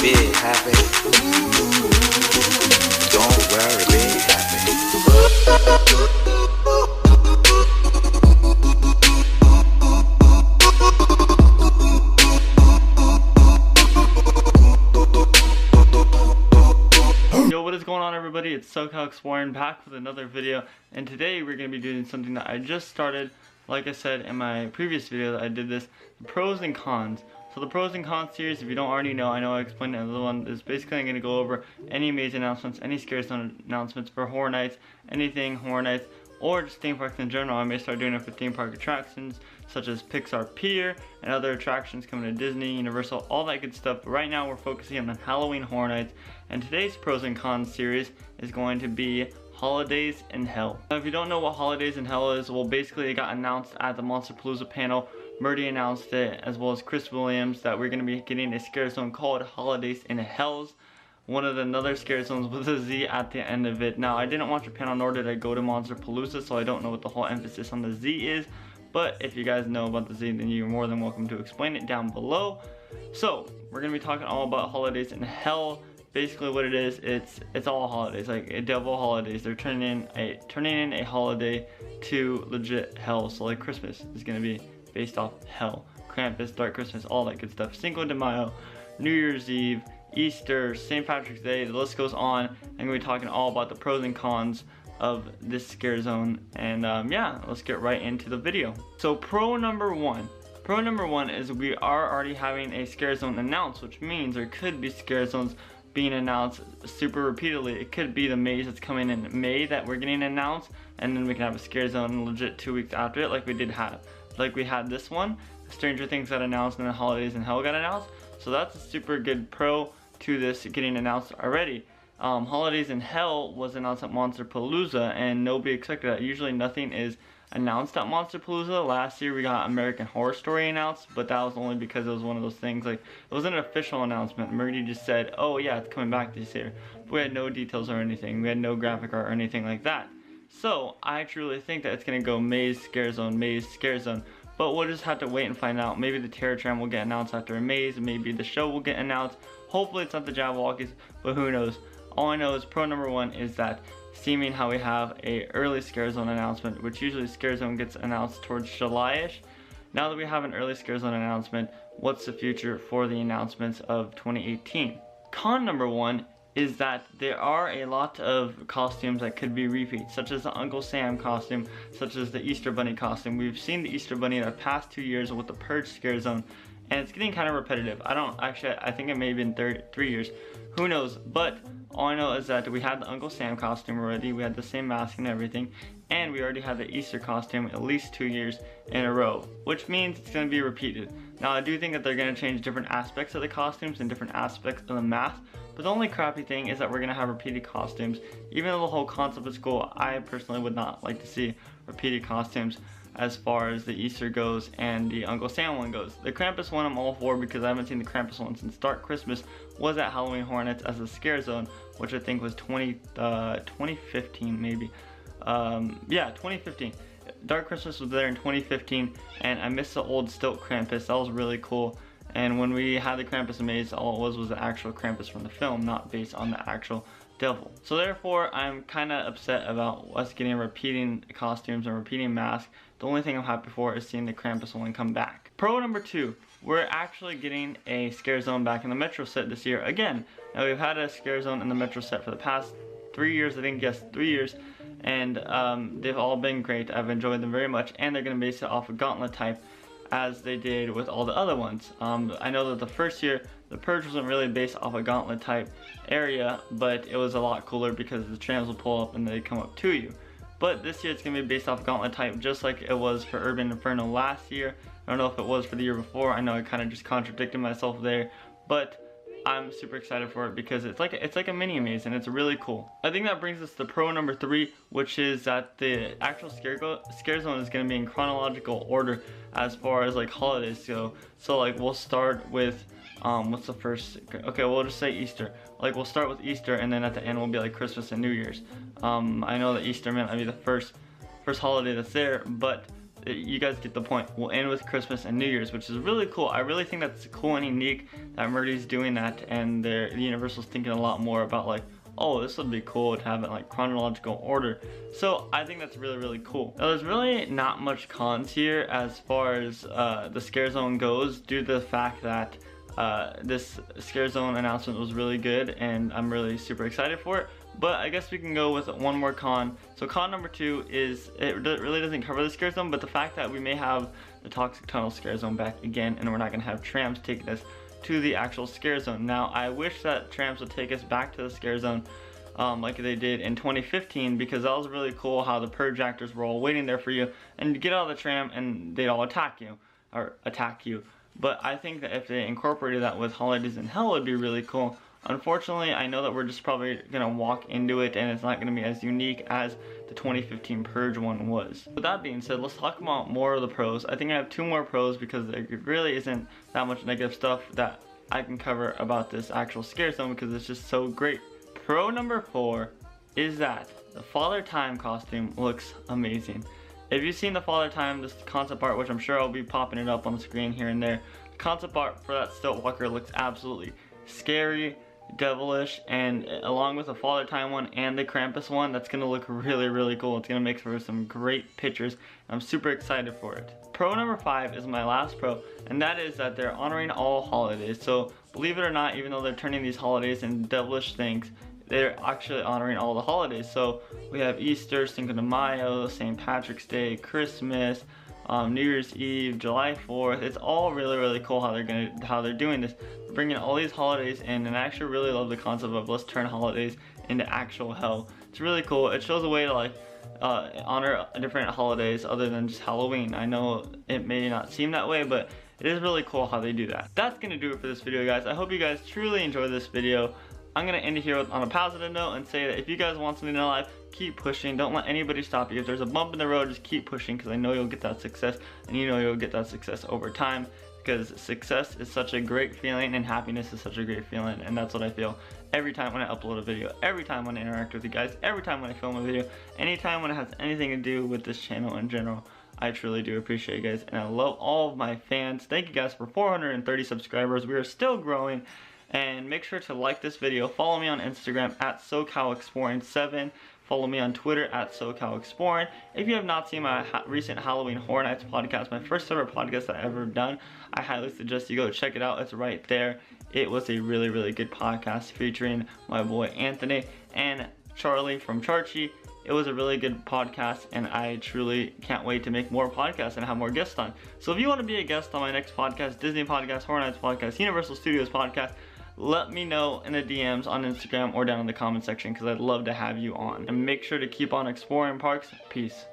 be happy. Don't worry, be happy. Yo, what is going on, everybody? It's SoCal Exploring back with another video, and today we're going to be doing something that I just started. Like I said in my previous video that I did this, the pros and cons. So the pros and cons series, if you don't already know, I know I explained it in the other one, is basically I'm going to go over any amazing announcements, any scary zone announcements for Horror Nights, anything Horror Nights, or just theme parks in general. I may start doing it for theme park attractions, such as Pixar Pier, and other attractions coming to Disney, Universal, all that good stuff. But right now we're focusing on Halloween Horror Nights, and today's pros and cons series is going to be Holidayz in Hell. Now, if you don't know what Holidayz in Hell is, well, basically it got announced at the Monsterpalooza panel. Murdy announced it, as well as Chris Williams, that we're going to be getting a scare zone called Holidayz in Hells. One of the another scare zones with a Z at the end of it. Now, I didn't watch the panel, nor did I go to Monsterpalooza, so I don't know what the whole emphasis on the Z is. But if you guys know about the Z, then you're more than welcome to explain it down below. So, we're going to be talking all about Holidayz in Hell. Basically what it is, it's all holidays, like a devil holidays. They're turning in a holiday to legit hell. So like Christmas is gonna be based off hell. Krampus, Dark Christmas, all that good stuff. Cinco de Mayo, New Year's Eve, Easter, St. Patrick's Day, the list goes on. I'm gonna be talking all about the pros and cons of this scare zone. And yeah, let's get right into the video. So pro number one is we are already having a scare zone announced, which means there could be scare zones being announced super repeatedly. It could be the maze that's coming in May that we're getting announced, and then we can have a scare zone legit 2 weeks after it, like we had this one. Stranger Things got announced, and then Holidayz in Hell got announced. So that's a super good pro to this getting announced already. Holidayz in Hell was announced at Monsterpalooza, and nobody expected that. Usually nothing is announced at Monsterpalooza. Last year we got American Horror Story announced, but that was only because it was one of those things, like, it wasn't an official announcement. Murdy just said, oh yeah, it's coming back this year. But we had no details or anything. We had no graphic art or anything like that. So I truly think that it's gonna go Maze Scare Zone, Maze Scare Zone. But we'll just have to wait and find out. Maybe the Terror Tram will get announced after a maze. Maybe the show will get announced. Hopefully it's not the Jabberwockies, but who knows. All I know is pro number one is that seeming how we have a early scare zone announcement, which usually scare zone gets announced towards July-ish. Now that we have an early scare zone announcement, what's the future for the announcements of 2018? Con number one is that there are a lot of costumes that could be repeats, such as the Uncle Sam costume, such as the Easter Bunny costume. We've seen the Easter Bunny in the past 2 years with the Purge scare zone, and it's getting kind of repetitive. I think it may have been 3 years. Who knows? But all I know is that we had the Uncle Sam costume already, we had the same mask and everything, and we already had the Easter costume at least 2 years in a row, which means it's going to be repeated. Now I do think that they're going to change different aspects of the costumes and different aspects of the mask, but the only crappy thing is that we're going to have repeated costumes. Even though the whole concept is cool, I personally would not like to see repeated costumes as far as the Easter goes and the Uncle Sam one goes. The Krampus one I'm all for, because I haven't seen the Krampus one since Dark Christmas was at Halloween Horror Nights as a scare zone, which I think was 2015 maybe. Yeah, 2015. Dark Christmas was there in 2015, and I missed the old stilt Krampus. That was really cool. And when we had the Krampus Maze, all it was the actual Krampus from the film, not based on the actual devil. So therefore, I'm kind of upset about us getting repeating costumes and repeating masks. The only thing I'm happy for is seeing the Krampus one come back. Pro number two, we're actually getting a scare zone back in the Metro set this year again. Now we've had a scare zone in the Metro set for the past 3 years, I think, yes, 3 years. And they've all been great. I've enjoyed them very much, and they're going to base it off a gauntlet type, as they did with all the other ones. I know that the first year, the Purge wasn't really based off a gauntlet type area, but it was a lot cooler because the trams will pull up and they come up to you. But this year it's going to be based off gauntlet type, just like it was for Urban Inferno last year. I don't know if it was for the year before. I know I kind of just contradicted myself there, but I'm super excited for it because it's like a mini maze, and it's really cool. I think that brings us to pro number three, which is that the actual scare zone is going to be in chronological order as far as like holidays go. So like we'll start with what's the first? Okay, we'll just say Easter. Like we'll start with Easter, and then at the end we'll be like Christmas and New Year's. I know that Easter might be the first holiday that's there, but you guys get the point. We'll end with Christmas and New Year's, which is really cool. I really think that's cool and unique that Murdy's doing that, and Universal's thinking a lot more about like, oh, this would be cool to have it like chronological order. So I think that's really, really cool. Now, there's really not much cons here as far as the Scare Zone goes, due to the fact that this Scare Zone announcement was really good, and I'm really super excited for it. But I guess we can go with one more con. So con number 2 is, it really doesn't cover the Scare Zone, but the fact that we may have the Toxic Tunnel Scare Zone back again, and we're not going to have trams taking us to the actual Scare Zone. Now, I wish that trams would take us back to the Scare Zone like they did in 2015, because that was really cool how the purge actors were all waiting there for you, and you get out of the tram and they'd all attack you. But I think that if they incorporated that with Holidayz in Hell, it would be really cool. Unfortunately, I know that we're just probably gonna walk into it, and it's not gonna be as unique as the 2015 Purge one was. With that being said, let's talk about more of the pros. I think I have 2 more pros because there really isn't that much negative stuff that I can cover about this actual Scare Zone, because it's just so great. Pro number 4 is that the Father Time costume looks amazing. If you've seen the Father Time, this concept art, which I'm sure I'll be popping it up on the screen here and there, the concept art for that Stilt Walker looks absolutely scary, devilish, and along with the Father Time one and the Krampus one, that's gonna look really, really cool. It's gonna make for some great pictures, and I'm super excited for it. Pro number 5 is my last pro, and that is that they're honoring all holidays. So believe it or not, even though they're turning these holidays into devilish things, they're actually honoring all the holidays. So we have Easter, Cinco de Mayo, St. Patrick's Day, Christmas, New Year's Eve, July 4th. It's all really, really cool how they're doing this. They're bringing all these holidays in, and I actually really love the concept of let's turn holidays into actual hell. It's really cool. It shows a way to like honor different holidays other than just Halloween. I know it may not seem that way, but it is really cool how they do that. That's gonna do it for this video, guys. I hope you guys truly enjoyed this video. I'm gonna end it here on a positive note and say that if you guys want something in life, keep pushing. Don't let anybody stop you. If there's a bump in the road, just keep pushing, because I know you'll get that success, and you know you'll get that success over time, because success is such a great feeling, and happiness is such a great feeling, and that's what I feel every time when I upload a video, every time when I interact with you guys, every time when I film a video, anytime when it has anything to do with this channel in general. I truly do appreciate you guys, and I love all of my fans. Thank you guys for 430 subscribers. We are still growing. And make sure to like this video. Follow me on Instagram at SoCalExploring7. Follow me on Twitter at SoCalExploring. If you have not seen my recent Halloween Horror Nights podcast, my first ever podcast that I've ever done, I highly suggest you go check it out. It's right there. It was a really, really good podcast featuring my boy Anthony and Charlie from Charchi. It was a really good podcast, and I truly can't wait to make more podcasts and have more guests on. So if you want to be a guest on my next podcast, Disney podcast, Horror Nights podcast, Universal Studios podcast, let me know in the DMs on Instagram or down in the comment section, because I'd love to have you on. And make sure to keep on exploring parks. Peace.